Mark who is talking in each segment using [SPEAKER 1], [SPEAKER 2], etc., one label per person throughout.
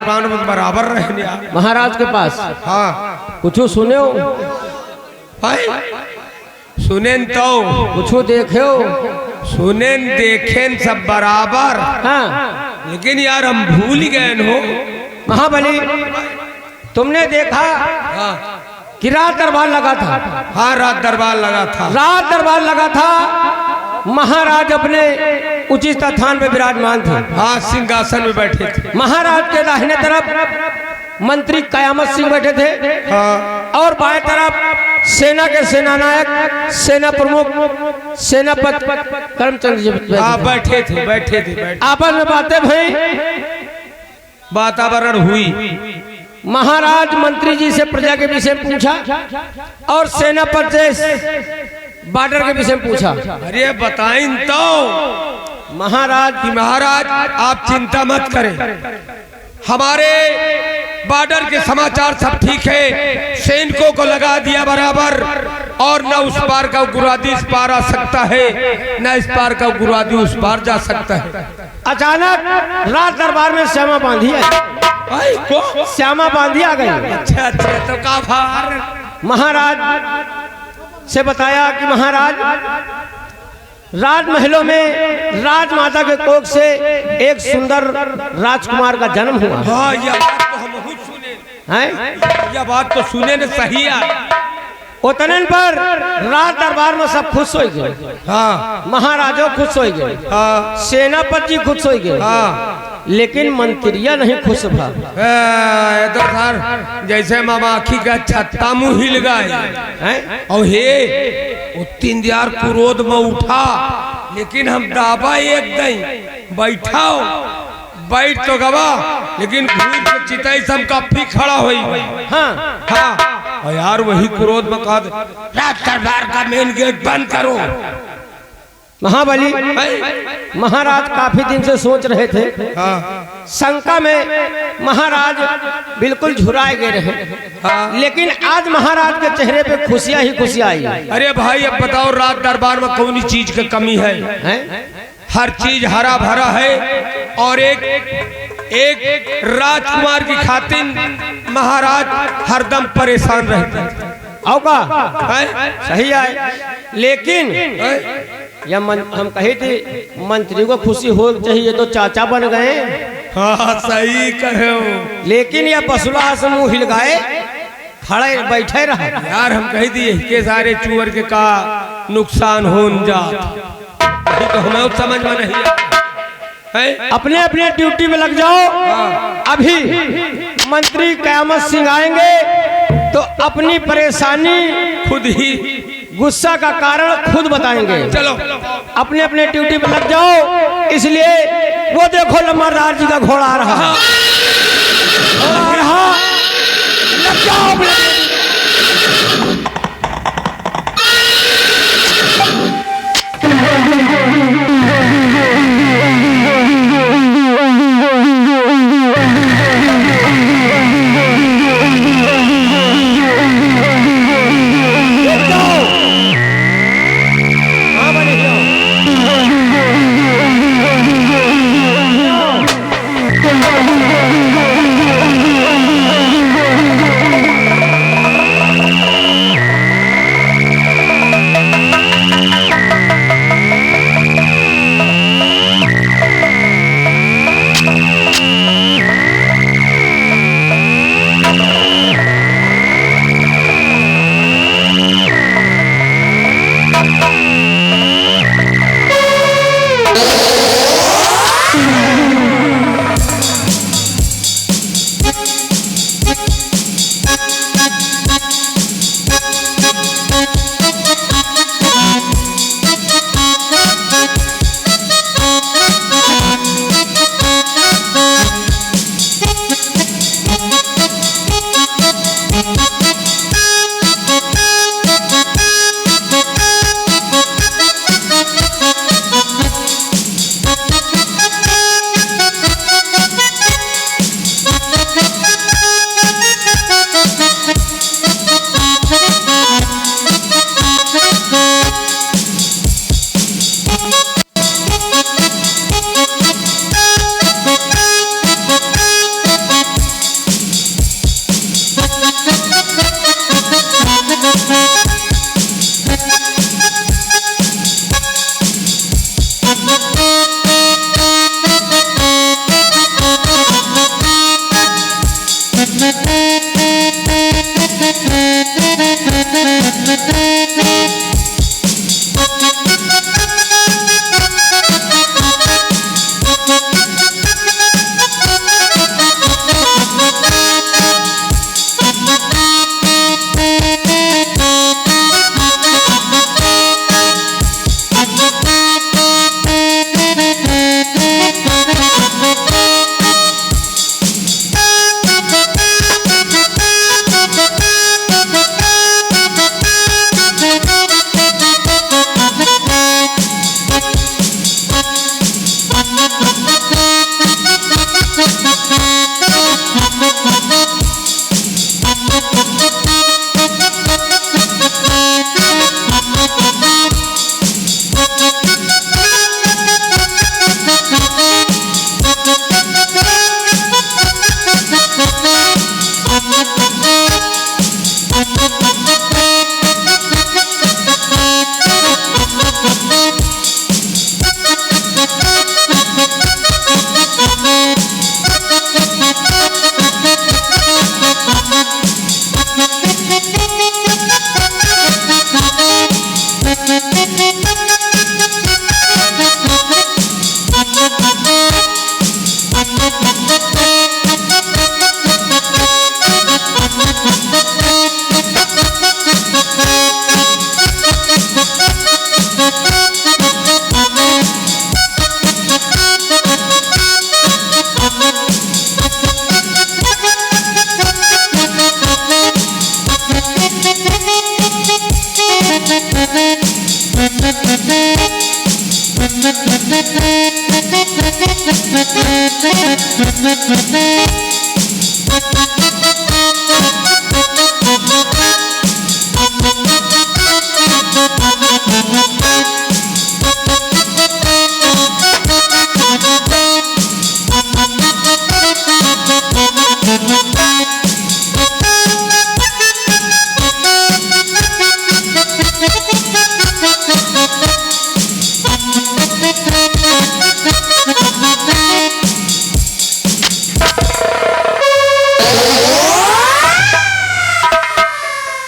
[SPEAKER 1] बराबर रहने
[SPEAKER 2] महाराज के पास।
[SPEAKER 1] हाँ
[SPEAKER 2] कुछ सुने हो?
[SPEAKER 1] भाई सुने तो
[SPEAKER 2] कुछ देखे हो?
[SPEAKER 1] सुने देखें सब बराबर।
[SPEAKER 2] हाँ
[SPEAKER 1] लेकिन यार हम भूल गए हो।
[SPEAKER 2] महाबली तुमने देखा
[SPEAKER 1] हाँ
[SPEAKER 2] कि रात दरबार लगा था।
[SPEAKER 1] हाँ रात दरबार लगा था।
[SPEAKER 2] रात दरबार लगा था। महाराज अपने उचित स्थान पे विराजमान थे।
[SPEAKER 1] हाँ सिंहासन में बैठे थे।
[SPEAKER 2] महाराज के दाहिने तरफ मंत्री कयामत सिंह बैठे थे।
[SPEAKER 1] हाँ
[SPEAKER 2] और बाएं तरफ सेना के सेनानायक, सेना प्रमुख, सेनापति करमचंद जी
[SPEAKER 1] बैठे थे।
[SPEAKER 2] आपस में बातें भई,
[SPEAKER 1] वातावरण हुई।
[SPEAKER 2] महाराज मंत्री जी से प्रजा के विषय में पूछा और सेनापति से बॉर्डर के विषय में पूछा।
[SPEAKER 1] अरे बताएं तो महाराज आप चिंता मत करें, हमारे बॉर्डर के समाचार सब ठीक है। सैनिकों को लगा दिया बराबर, और न उस पार का गुरादी इस पार आ सकता है, न इस पार का गुरादी उस पार जा सकता है।
[SPEAKER 2] अचानक रात दरबार में श्यामा बांधी है। श्यामा बांधी आ गई।
[SPEAKER 1] अच्छा तो का भार
[SPEAKER 2] महाराज से बताया कि महाराज राजमहलों में राजमाता के कोख से एक सुंदर राजकुमार का जन्म हुआ।
[SPEAKER 1] हाँ यह बात तो हम सुने
[SPEAKER 2] हैं?
[SPEAKER 1] यह बात तो सुने ने सही है।
[SPEAKER 2] उतने पर रात दरबार में सब खुश हो गए।
[SPEAKER 1] हाँ
[SPEAKER 2] महाराजों खुश हो गए।
[SPEAKER 1] हाँ
[SPEAKER 2] सेनापति जी खुश हो गए।
[SPEAKER 1] हाँ
[SPEAKER 2] लेकिन मंत्रिया नहीं खुश था।
[SPEAKER 1] तो सर जैसे ममाखी का छत्ता मुंह हिल गए। और हे वो 3 दियार क्रोध में उठा, लेकिन हम दाबा एक दई बैठ तो गवा, लेकिन घूर के चिताई सब काफी खड़ा हुई।
[SPEAKER 2] हाँ
[SPEAKER 1] हाँ और यार वही क्रोध में कहा रात दरबार का मेन गेट बंद करो।
[SPEAKER 2] महाबली महाराज काफी दिन से सोच रहे थे।
[SPEAKER 1] हाँ
[SPEAKER 2] शंका में महाराज बिल्कुल झुराए गए रहे।
[SPEAKER 1] हाँ
[SPEAKER 2] लेकिन आज महाराज के चेहरे पे खुशियां ही खुशियां आई।
[SPEAKER 1] अरे भाई अब बताओ रात दरबार में कौन चीज की कमी है? हर चीज हरा भरा है, और एक राजकुमार की खातिर महाराज हरदम परेशान रहते हैं। सही है, लेकिन हम कहे थे मंत्री को खुशी हो चाहिए तो चाचा बन गए। हाँ सही कहे।
[SPEAKER 2] लेकिन यह बसुला से मुंह हिल गए, खड़े बैठे रहे।
[SPEAKER 1] यार हम कही थी के सारे चूवर के का नुकसान हो जात, तो हमें समझ में नहीं है।
[SPEAKER 2] अपने अपने ड्यूटी में लग जाओ। अभी मंत्री कयामत सिंह आएंगे तो अपनी परेशानी खुद ही, गुस्सा का कारण खुद बताएंगे।
[SPEAKER 1] चलो
[SPEAKER 2] अपने अपने ड्यूटी पे लग जाओ। इसलिए वो देखो लम्बादार जी का घोड़ा आ रहा है। लग जाओ अपने।
[SPEAKER 3] Oh,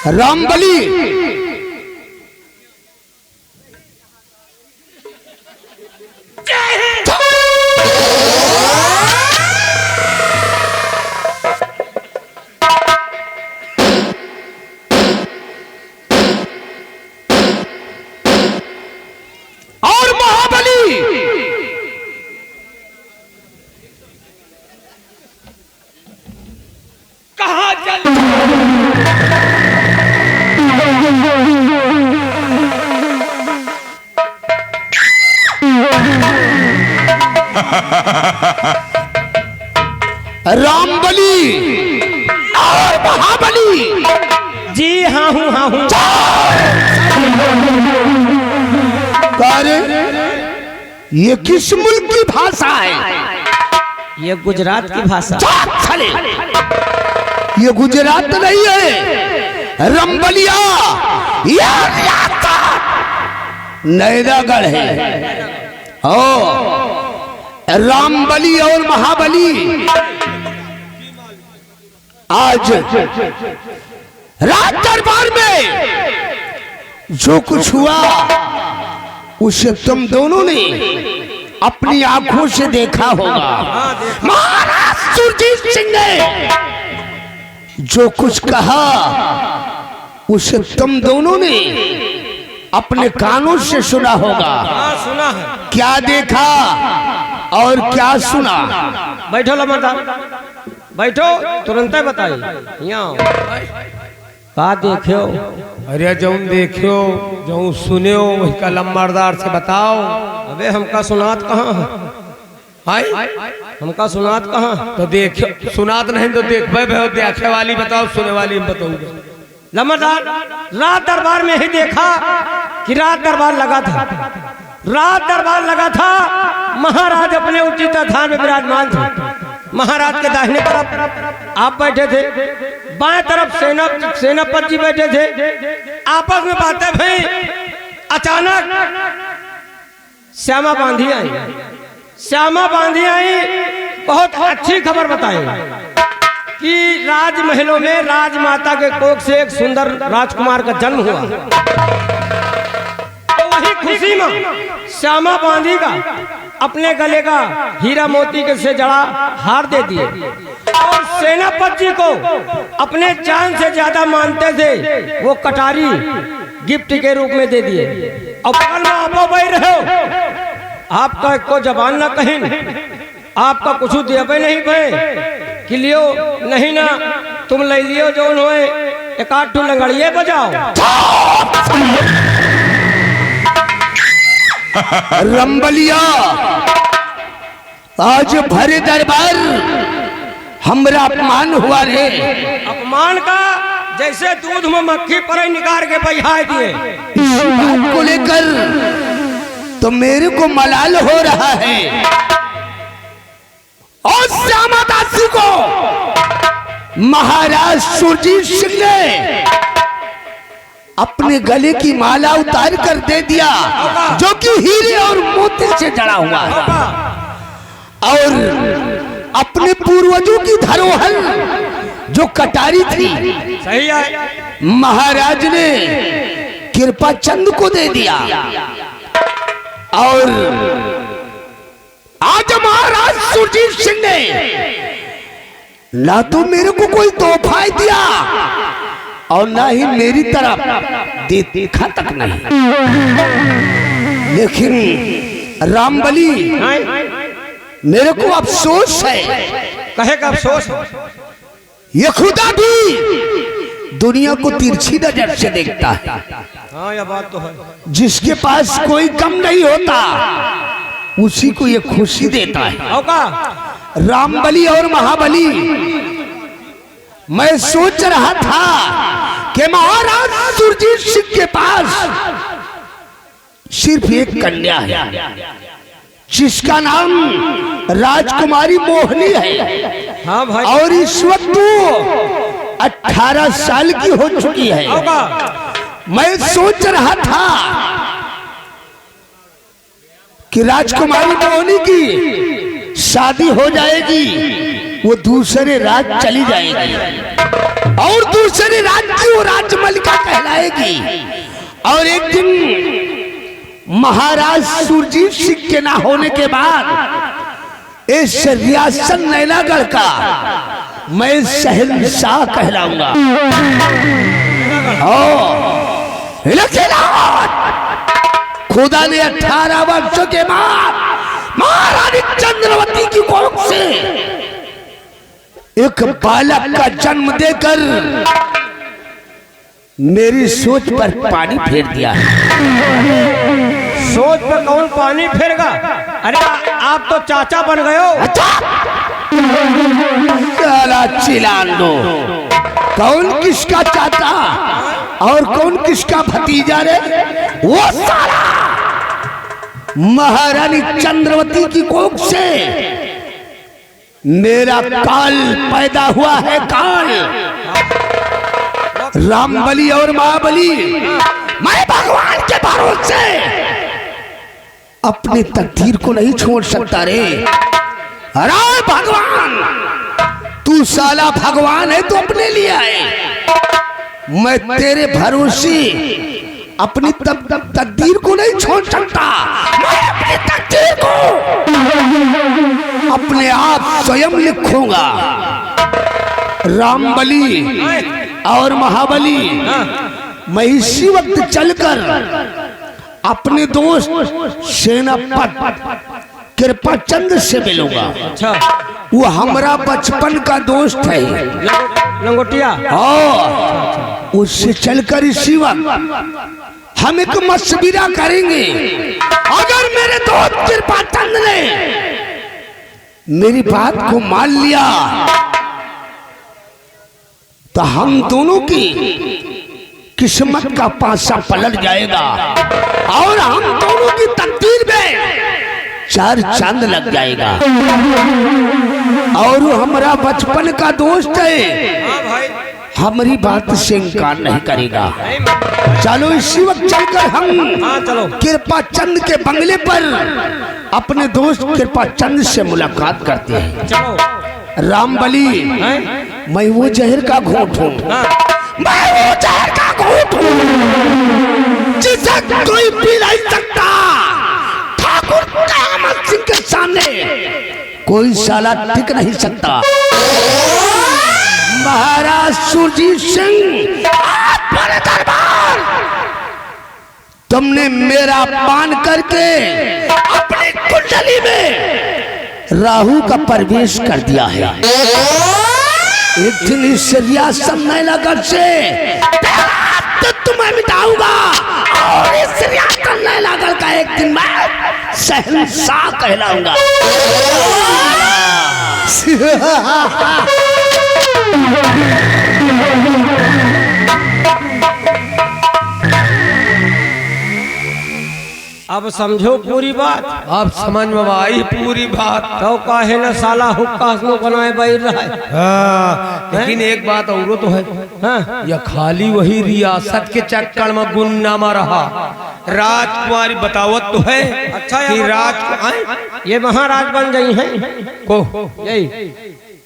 [SPEAKER 3] रामबली और महाबली
[SPEAKER 1] कहाँ चल
[SPEAKER 3] रामबली और महाबली।
[SPEAKER 2] जी हाँ हूँ हाँ हूँ।
[SPEAKER 3] अरे ये किस मुल्क की भाषा है?
[SPEAKER 2] ये गुजरात की भाषा।
[SPEAKER 3] चले ये गुजरात नहीं है, रंबलिया ये नैदागढ़ है। ओ रामबली और महाबली आज राज दरबार में जो कुछ हुआ उसे तुम दोनों ने अपनी आंखों से देखा होगा। महाराज सुरजीत सिंह ने जो कुछ कहा उसे तुम दोनों ने अपने कानों से सुना होगा।
[SPEAKER 2] हाँ सुना है।
[SPEAKER 3] क्या देखा और क्या सुना?
[SPEAKER 2] बैठो लमरदार, बैठो, तुरंत बताइए। यहाँ का देखो?
[SPEAKER 1] अरे जो देखियो जो सुनियो वही का लम्बरदार से बताओ।
[SPEAKER 2] अबे हमका सुनात कहाँ है?
[SPEAKER 1] हाय
[SPEAKER 2] हमका सुनात कहाँ?
[SPEAKER 1] तो देखियो सुनात नहीं तो देखे वाली बताओ, सुने वाली बताऊंगा।
[SPEAKER 2] लमरदार रात दरबार में ही देखा कि रात दरबार लगा था। रात दरबार लगा था, महाराज अपने उचित स्थान में विराजमान थे। महाराज के दाहिने तरफ आप बैठे थे, बाएं तरफ सेनापति जी बैठे थे। आपस में बातें भई। अचानक श्यामा बांधी आई। श्यामा बांधी आई, बहुत अच्छी खबर बताई कि राजमहलों में राजमाता के कोख से एक सुंदर राजकुमार का जन्म हुआ। तो वही खुशी में श्यामा बांधी का अपने गले का हीरा मोती के से जड़ा हार दे दिए और सेनापति जी को अपने जान से ज्यादा मानते थे वो कटारी गिफ्ट के रूप में दे दिए। और बगल में आप बैठ रहे हो, आपका को जबान ना कहीं, आपका कुछ देवे नहीं पे कि लियो नहीं ना तुम ले लियो जो होए एक आठ लंगड़िए बजाओ।
[SPEAKER 3] रंबलिया आज भरे दरबार हमरा अपमान हुआ रे।
[SPEAKER 2] अपमान का जैसे दूध में मक्खी पर निकाल के बहा दिए।
[SPEAKER 3] इस बात को लेकर तो मेरे को मलाल हो रहा है। और श्यामा दासी को महाराज सुरजीत सिंह ने अपने गले की माला उतार कर दे दिया जो कि हीरे और मोती से जड़ा हुआ है। और अपने पूर्वजों की धरोहर जो कटारी थी
[SPEAKER 2] सही है,
[SPEAKER 3] महाराज ने कृपा चंद को दे दिया। और आज महाराज सुरजीत सिंह ने ना तो मेरे को कोई तोहफा दिया और ना ही मेरी तरफ देखा तक नहीं। लेकिन रामबली मेरे को अफसोस है।
[SPEAKER 2] कहे का अफसोस?
[SPEAKER 3] ये खुदा भी दुनिया को तिरछी नजर से देखता है।
[SPEAKER 2] हाँ यह बात तो है।
[SPEAKER 3] जिसके पास कोई कम नहीं होता उसी को ये खुशी देता है।
[SPEAKER 2] होगा
[SPEAKER 3] रामबली और महाबली, मैं सोच रहा था कि महाराज सुरजीत सिंह के पास सिर्फ एक कन्या है जिसका नाम राजकुमारी मोहनी है।
[SPEAKER 2] हाँ भाई।
[SPEAKER 3] और इस वक्त वो 18 साल की हो चुकी है। मैं सोच रहा था कि राजकुमारी मोहनी की शादी हो जाएगी, वो दूसरे राज्य चली जाएगी और दूसरे राज्य की वो राजमलिका कहलाएगी। और एक दिन महाराज सुरजीत सिंह के ना होने के बाद इस रियासत नैनागढ़ का मैं शहंशाह कहलाऊंगा। खुदा ने 18 वर्षों के बाद महारानी चंद्रवती की कोख से एक बालक का जन्म देकर मेरी सोच पर पानी फेर दिया।
[SPEAKER 2] सोच पर कौन पानी फेरेगा? अरे आप तो चाचा बन गए हो।
[SPEAKER 3] चला चिल्लान दो, कौन किसका चाचा और कौन किसका भतीजा रे? वो सारा महारानी चंद्रवती की कोख से मेरा काल पैदा हुआ है। काल रामबली और महाबली, मैं भगवान के भरोसे अपनी तकदीर को नहीं छोड़ सकता रे। अरे भगवान, तू साला भगवान है तो अपने लिए है। मैं तेरे भरोसे अपनी तकदीर को नहीं छोड़ सकता। मैं अपनी तकदीर को अपने आप स्वयं लिखूंगा। रामबली और महाबली, मैं इसी वक्त चलकर अपने दोस्त सेनापति कृपाचंद से मिलूंगा।
[SPEAKER 2] अच्छा,
[SPEAKER 3] वो हमारा बचपन का दोस्त है,
[SPEAKER 2] लंगोटिया।
[SPEAKER 3] उससे चलकर इसी वक्त हम एक मशविरा करेंगे। अगर मेरे दोस्त कृपाचंद ने मेरी बात को मान लिया तो हम दोनों की किस्मत का पासा पलट जाएगा और हम दोनों की तकदीर में 4 चांद लग जाएगा। और वो हमारा बचपन का दोस्त है, हमारी बात से इनकार नहीं करेगा। चलो इसी वक्त चलकर हम कृपाचंद के बंगले पर अपने दोस्त कृपाचंद से मुलाकात करते हैं।
[SPEAKER 2] चलो।
[SPEAKER 3] रामबली, मैं वो जहर का घूंट हूँ, मैं वो जहर का घूंट हूँ जिसे कोई पी नहीं सकता। ठाकुर कामत सिंह के सामने कोई साला टिक नहीं सकता। महाराज सुरजीत सिंह, बड़े दरबार, तुमने मेरा पान करके अपनी कुंडली में राहु का प्रवेश कर दिया है। एक दिन इस रियासत नैनागढ़ से तो तुम्हें मिटाऊंगा और इस रियासत नैनागढ़ का एक दिन मैं शहंशाह कहलाऊंगा।
[SPEAKER 2] अब समझो पूरी बात।
[SPEAKER 1] अब समझ में आई पूरी बात।
[SPEAKER 2] तो काहे न साला हुक्का हंसनो बनाए बैर रहा है।
[SPEAKER 1] लेकिन एक बात और तो है,
[SPEAKER 2] हाँ?
[SPEAKER 1] या खाली वही रियासत के चक्कर में गुमनामा रहा। राजकुमारी बतावत तो है
[SPEAKER 2] अच्छा
[SPEAKER 1] कि राज
[SPEAKER 2] ये महाराज बन गई हैं
[SPEAKER 1] को
[SPEAKER 2] यही।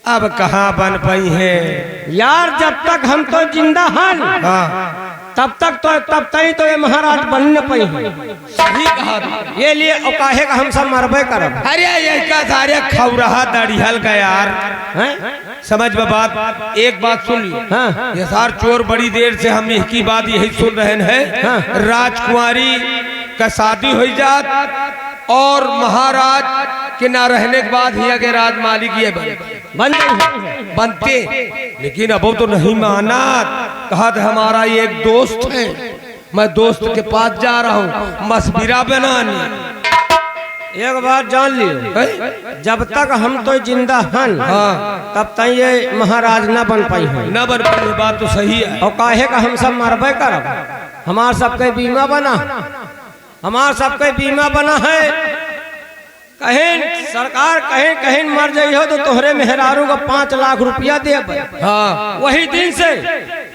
[SPEAKER 1] अब कहाँ बन पाई है
[SPEAKER 2] यार, जब तक हम तो जिंदा हैं तब तक तो ये महाराज बन न पाई हैं।
[SPEAKER 1] सही कहा
[SPEAKER 2] ये लिए काहे का हम सब मरबे करब।
[SPEAKER 1] अरे ये का सारे खौरहा दड़िहल का यार, समझ में बात। एक बात सुन ली,
[SPEAKER 2] हाँ।
[SPEAKER 1] ये सार चोर बड़ी देर से हम की बात यही सुन रहे हैं।
[SPEAKER 2] हाँ।
[SPEAKER 1] राजकुमारी का शादी हो जात और महाराज के ना रहने के बाद ही आगे राज मालिक ये बनते, लेकिन अब तो नहीं माना। कहा था हमारा ये एक दोस्त है, मैं दोस्त के पास जा रहा हूँ मशविरा बनाने।
[SPEAKER 2] एक बात जान लियो, जब तक हम तो जिंदा हन
[SPEAKER 1] हाँ
[SPEAKER 2] तब तक ये महाराज न बन पाई हैं।
[SPEAKER 1] न बन पाई, बात तो सही है।
[SPEAKER 2] और काहे का हम सब मरबे करब, हमार सबके बीमा बना, हमार सबके बीमा बना है। कहीं सरकार कहीं कहीं मर जाइ हो तो तोहरे मेहरारू को 5 लाख रुपया दे।
[SPEAKER 1] हाँ
[SPEAKER 2] वही दिन से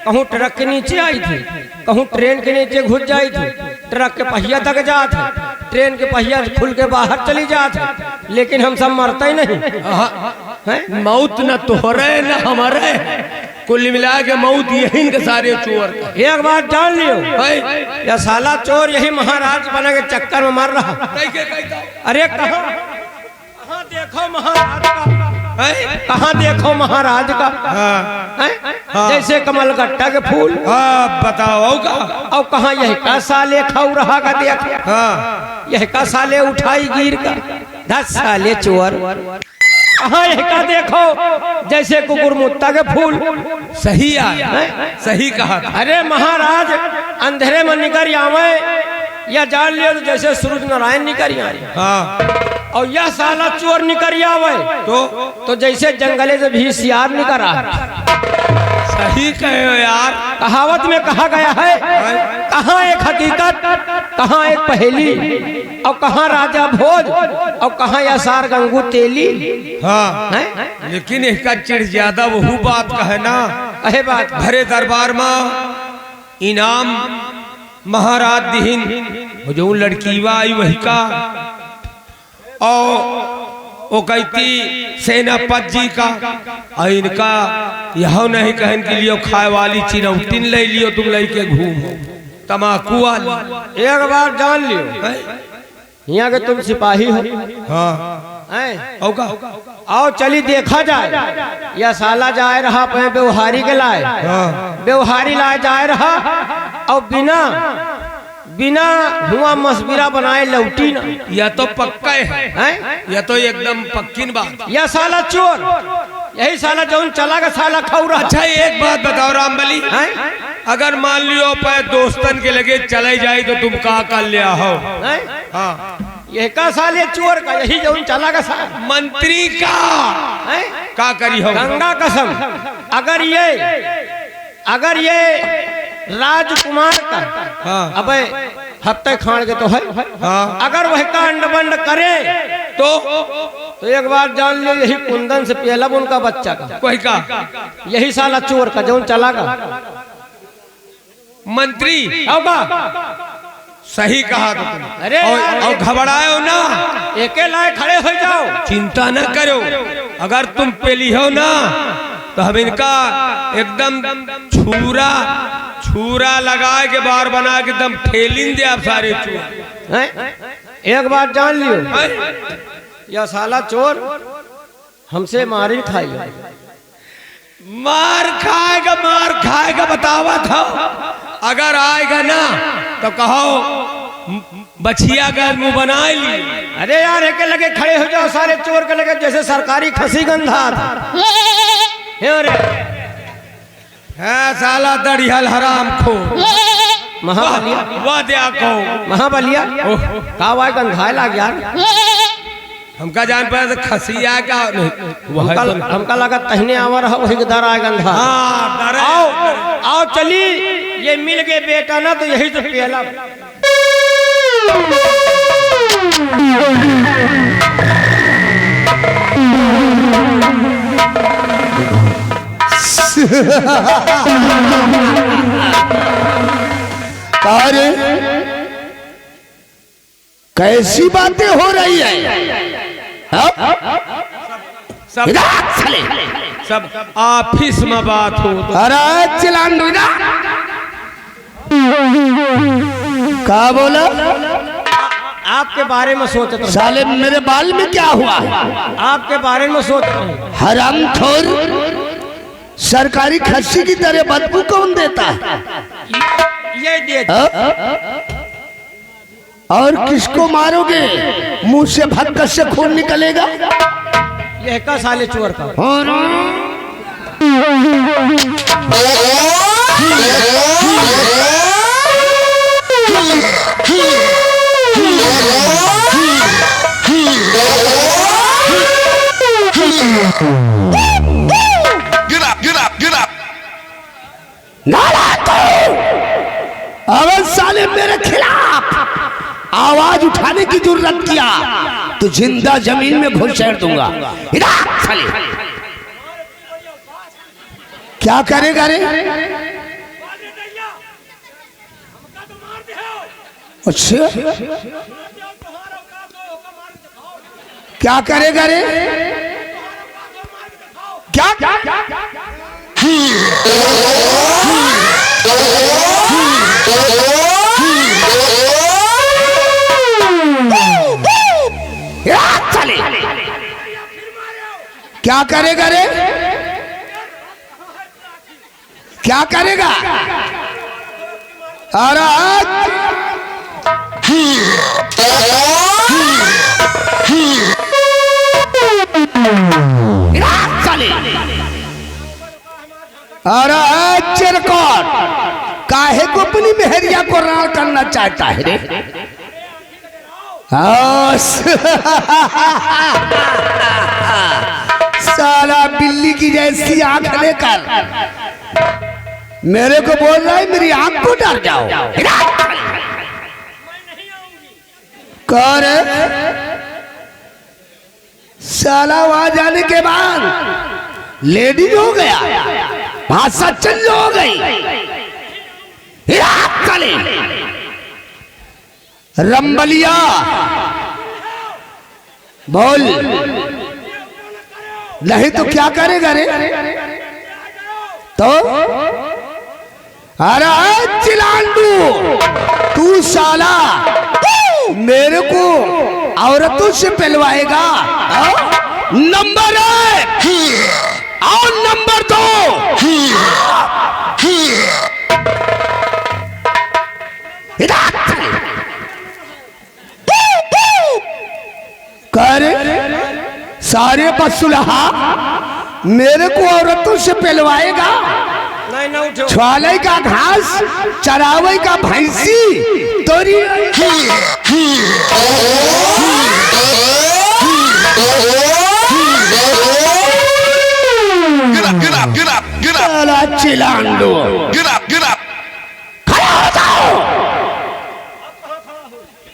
[SPEAKER 2] कहूँ ट्रक के नीचे आई थी, कहूँ ट्रेन के नीचे घुस जाई थी, ट्रक के पहिया तक जात है, ट्रेन के पहिया खुल के बाहर चली जात है, लेकिन हम सब मरते ही नहीं हैं।
[SPEAKER 1] मौत न तोहरे न हमारे, कुल मिला के मौत यही के सारे चोर का।
[SPEAKER 2] एक बात जान लियो, या साला चोर यही महाराज बने के चक्कर में मर रहा। अरे कहाँ देखो महाराज का, कहाँ देखो महाराज का,
[SPEAKER 1] हाँ
[SPEAKER 2] जैसे कमल गट्टा के फूल।
[SPEAKER 1] हाँ बताओ का,
[SPEAKER 2] और कहाँ यह का साले खाऊ रहा का देख,
[SPEAKER 1] हाँ
[SPEAKER 2] यह का साले उठाई गिर का 10 साले चोर। कहाँ यह का देखो जैसे कुकुर मुत्ता के फूल।
[SPEAKER 1] सही आया, सही कहा।
[SPEAKER 2] अरे महाराज अंधेरे में निकर आवे, या जान लियो तो जैसे सूरज नारायण निकर आए।
[SPEAKER 1] हाँ
[SPEAKER 2] और यह साला चोर निकर आवे तो जैसे जंगले से भी सियार निकर आ।
[SPEAKER 1] सही कहे हो यार।
[SPEAKER 2] कहावत में कहा गया है, कहाँ एक हकीकत, कहाँ एक पहेली, और कहाँ राजा भोज, और कहाँ यसार गंगू तेली।
[SPEAKER 1] हाँ लेकिन इसका चिड़ ज्यादा वही बात का है ना।
[SPEAKER 2] कहे बात
[SPEAKER 1] भरे दरबार में इनाम महाराज दिहिन जो लड़कीवा आई वही का, और वो कहती सेनापति जी का, और इनका यह नहीं कहन के लिए खाए वाली चिरौटिन ले लियो, तुम लेके घूमो तमाकू वाली।
[SPEAKER 2] एक बार जान लियो, यहाँ के तुम सिपाही हो।
[SPEAKER 1] हाँ
[SPEAKER 2] आओ चली देखा जाए, या साला जाए रहा अपने व्यवहारी के लाए, व्यवहारी लाए जाए रहा, और बिना बिना हुआ मसबिरा बनाए लौटी ना।
[SPEAKER 1] या तो पक्का है, या तो एकदम पक्की बात।
[SPEAKER 2] या साला चोर, यही साला जौन चला का साला खाऊ रहा।
[SPEAKER 1] अच्छा एक बात बताओ रामबली, अगर मान लियो पे दोस्तन के लगे चले जाए तो तुम का कर लिया हो। हाँ
[SPEAKER 2] यह का साले चोर का, यही जौन चला का साला
[SPEAKER 1] मंत्री का करी हो।
[SPEAKER 2] गंगा कसम, अगर ये राजकुमार का,
[SPEAKER 1] हाँ
[SPEAKER 2] अबे हफ्ते खान के तो है,
[SPEAKER 1] हाँ
[SPEAKER 2] अगर वह का अंड बंड करे तो एक बार जान लियो यही कुंदन से पहलब उनका बच्चा का,
[SPEAKER 1] कोई का
[SPEAKER 2] यही साला चोर का जौन चला का
[SPEAKER 1] मंत्री। सही कहा तो तुम।
[SPEAKER 2] अरे
[SPEAKER 1] और घबराओ ना,
[SPEAKER 2] एके लाए खड़े हो जाओ,
[SPEAKER 1] चिंता न करो। अगर तुम पेली हो ना तो हम इनका एकदम छुरा लगाए के बार बना के एकदम ठेलिन दे आप सारे चोर।
[SPEAKER 2] एक बात जान लियो, यह साला चोर हमसे मारी खाएगा,
[SPEAKER 1] मार खाएगा बतावा था। अगर आएगा ना तो कहो बछिया का मुंह बना ली।
[SPEAKER 2] अरे यार एक लगे खड़े हो जाओ सारे चोर के लगे जैसे सरकारी खसी गंधा था।
[SPEAKER 1] है साला दड़ियल हराम खो
[SPEAKER 2] महाबलिया,
[SPEAKER 1] वाह दिया को
[SPEAKER 2] महाबलिया का वाय गंधाए लाग यार।
[SPEAKER 1] हमका जान पाया खसिया का
[SPEAKER 2] हमका लगा तहने आवा रहा वही दर आए गंधा। आओ चली, ये मिल गए बेटा ना तो यही तो पहला।
[SPEAKER 3] अरे कैसी बातें हो रही है?
[SPEAKER 1] सब ऑफिस में बात हो तो।
[SPEAKER 3] अरे चिल्लान दो ना, क्या बोला?
[SPEAKER 2] आपके बारे में सोच रहा।
[SPEAKER 3] साले मेरे बाल में क्या हुआ?
[SPEAKER 2] आपके बारे में सोच रहा।
[SPEAKER 3] हरामखोर, सरकारी खस्सी की तरह बदबू कौन देता है?
[SPEAKER 2] ये देता।
[SPEAKER 3] और किसको मारोगे? मुंह से भक्कस से खून निकलेगा।
[SPEAKER 2] यह का साले चोर का।
[SPEAKER 3] आवाज उठाने की जरूरत किया तो जिंदा जमीन में घुसेड़ दूंगा। साले क्या करेगा रे? अच्छा क्या करेगा रे? क्या चले क्या करेगा रे? क्या करेगा? अरे चले अरे चिरकौट काहे को अपनी मेहरिया को राण करना चाहता है रे? साला बिल्ली की जैसी आंख लेकर मेरे को बोल रहा है मेरी आंख को डर जाओ। कौन है? साला वहां जाने के बाद लेडीज हो गया, भाषा चंज हो गई। रंबलिया बोल, नहीं तो क्या करेगा रे? तो अरे चिलांडू तू साला मेरे को औरतों से पहलवाएगा? नंबर 1 और नंबर 2 करे सारे बसुलहा मेरे को औरतों से पहलवाएगा? छुआले का घास चरावे का भैंसी तोरी चिलांडो खड़ा हो जाओ।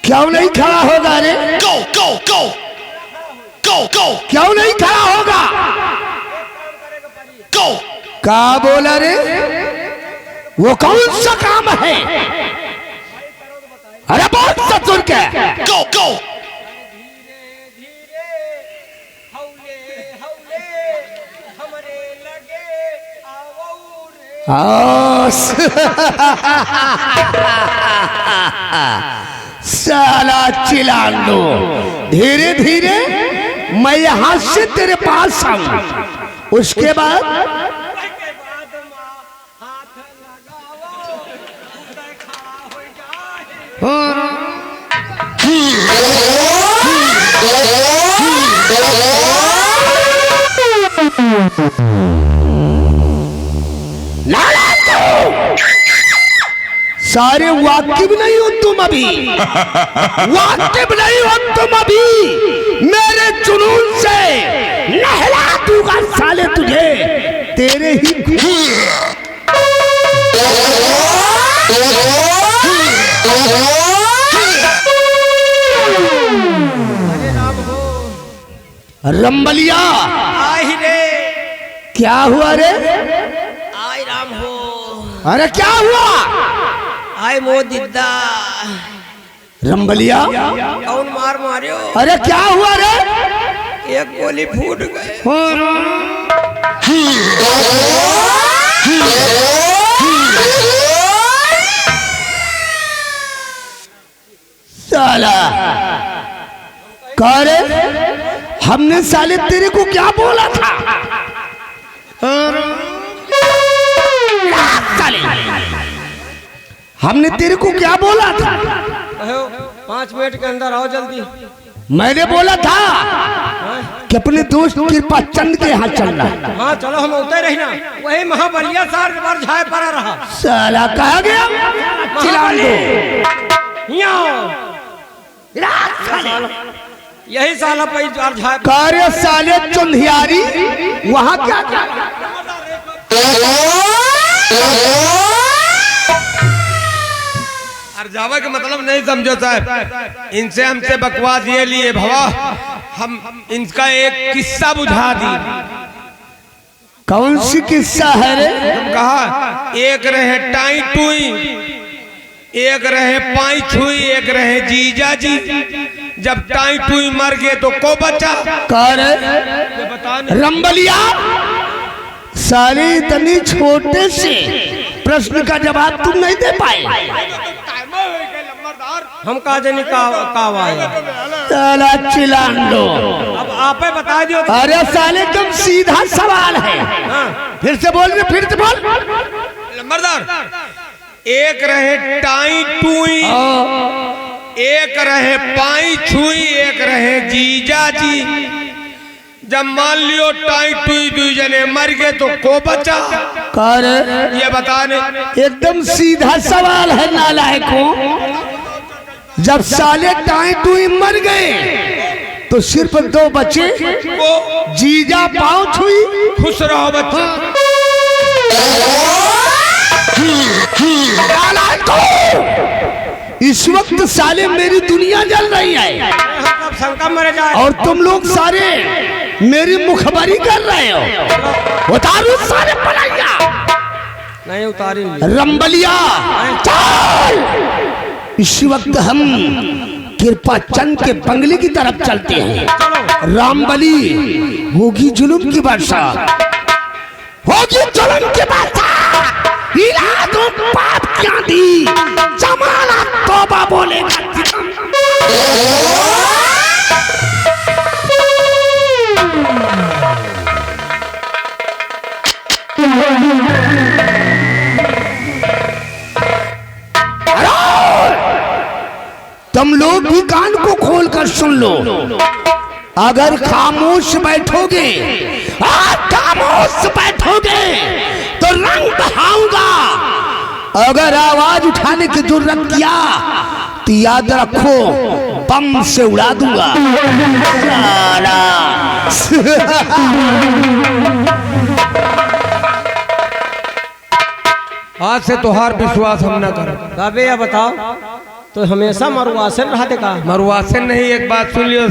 [SPEAKER 3] क्यों नहीं खड़ा होगा रे?
[SPEAKER 4] Go, go, go, go, go,
[SPEAKER 3] क्यों नहीं खड़ा होगा?
[SPEAKER 4] go.
[SPEAKER 3] क्या बोला रे? वो कौन सा काम है? अरे बहुत ससुर के
[SPEAKER 4] Go, go.
[SPEAKER 3] साला चिलांडो धीरे धीरे मैं यहां से तेरे पास आऊं, उसके बाद सारे वाकिफ नहीं हो तुम अभी, वाकिफ नहीं हो तुम अभी मेरे जुनून से। नहला दूंगा साले तुझे तेरे ही रंबलिया।
[SPEAKER 2] आई रे,
[SPEAKER 3] क्या हुआ रे?
[SPEAKER 2] आई राम हो।
[SPEAKER 3] अरे क्या हुआ?
[SPEAKER 2] आई मो दिद्दा।
[SPEAKER 3] रंबलिया
[SPEAKER 2] कौन मार मारियो?
[SPEAKER 3] अरे क्या हुआ रे?
[SPEAKER 2] एक गोली फूट गए।
[SPEAKER 3] साला कह रे हमने साले तेरे को क्या बोला था? साले हमने तेरे को क्या बोला था?
[SPEAKER 2] 5 मिनट के अंदर आओ जल्दी।
[SPEAKER 3] मैंने बोला था कि अपने दोस्त कृपा चंद के यहाँ चलना।
[SPEAKER 2] हाँ चलो, हम उतर रही ना, वही महाबलिया सार पर झाए पड़ा रहा।
[SPEAKER 3] साला कहा गया चिलांडो
[SPEAKER 2] यही साला पैर झाए
[SPEAKER 3] कार्य साले चुंधियारी वहाँ क्या क्या?
[SPEAKER 1] और जावा का मतलब नहीं समझो साहब, इनसे हमसे बकवास ये लिए भवा, हम इनका एक किस्सा बुझा दी।
[SPEAKER 3] कौन सी किस्सा है रे?
[SPEAKER 1] हम कहा एक रहे टाई टुई, एक रहे पाई छुई, एक रहे जीजा जी। जब टाई टुई मर गए तो को बचा?
[SPEAKER 3] कर
[SPEAKER 1] ये बता नहीं।
[SPEAKER 3] रंबलिया सारे इतनी छोटे से प्रश्न का जवाब तुम नहीं दे पाए।
[SPEAKER 2] हम कहा जनी का
[SPEAKER 3] साला चिल्लान लो।
[SPEAKER 2] अब आप ही बता दियो।
[SPEAKER 3] अरे साले तुम सीधा सवाल है। फिर से बोल रहे, फिर से बोल।
[SPEAKER 1] लंबरदार, एक रहे टाई टुई, एक रहे पाई छुई, एक रहे जीजा जी। जब मान लियो टाई टुई दुई जने मर गए तो को बचा?
[SPEAKER 3] कर
[SPEAKER 1] ये बताने।
[SPEAKER 3] एकदम सीधा सवाल है नालायकों। जब साले टाई टुई मर गए तो सिर्फ दो बचे,
[SPEAKER 1] वो
[SPEAKER 3] जीजा पाँव छुई।
[SPEAKER 1] खुश रहो बच्चे।
[SPEAKER 3] इस वक्त साले मेरी दुनिया जल रही है
[SPEAKER 2] शंका मर जाए
[SPEAKER 3] और तुम लोग सारे मेरी मुखबरी कर रहे हो। उतारो सारे पलाइया।
[SPEAKER 2] नहीं उतारी।
[SPEAKER 3] रंबलिया चल। इस वक्त हम कृपा चंद के बंगले की तरफ चलते हैं। रामबली होगी जुल्म की वर्षा, होगी जुल्म की वर्षा। हिला दो पाप क्या दी, जमाना तौबा बोलेगा। तुम लोग भी कान को खोलकर सुन लो। अगर खामोश बैठोगे, खामोश बैठोगे तो रंग बहाऊंगा। अगर आवाज उठाने की जरूरत किया तो याद रखो बम से उड़ा दूंगा।
[SPEAKER 1] आज से तोहार विश्वास हम न करें।
[SPEAKER 2] काबे या बताओ तो हमेशा मरुआसन रहा देगा।
[SPEAKER 1] मरुआसन नहीं, एक बात सुन लियो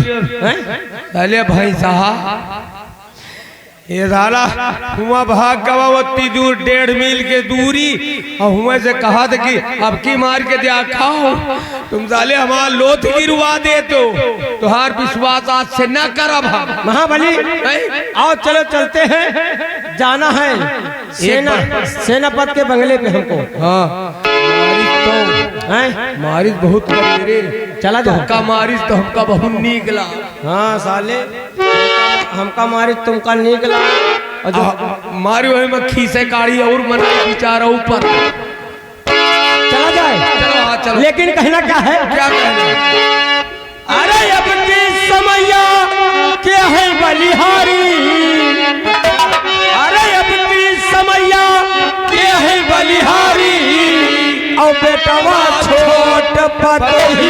[SPEAKER 1] पहले भाई साहब। ये साला हुआ भाग गवा उतनी दूर 1.5 मील के दूरी, और हुआ से कहा था कि अब की मार के दिया खाओ। तुम साले हमारा लोथ गिरवा दे तो तुहार विश्वास आज से न करब।
[SPEAKER 2] महाबली आओ चलो चलते हैं, जाना है सेनापति के बंगले पे हमको।
[SPEAKER 1] हाँ
[SPEAKER 2] हैं
[SPEAKER 1] मारिश बहुत रे,
[SPEAKER 2] चला जाओ।
[SPEAKER 1] हमका मारिश तो हमका बहुत निकला।
[SPEAKER 2] हाँ साले हमका मारिश तुमका निकला। और जो
[SPEAKER 1] मारी वही में खीसे गाड़ी और मना बेचारा ऊपर।
[SPEAKER 2] चला जाए।
[SPEAKER 1] चलो हाँ चलो।
[SPEAKER 2] लेकिन कहना क्या है?
[SPEAKER 1] क्या कहना?
[SPEAKER 2] अरे अब के समैया क्या है बलिहारी, अरे अब के समैया क्या है बलिहारी। और बेटवा छोट पतही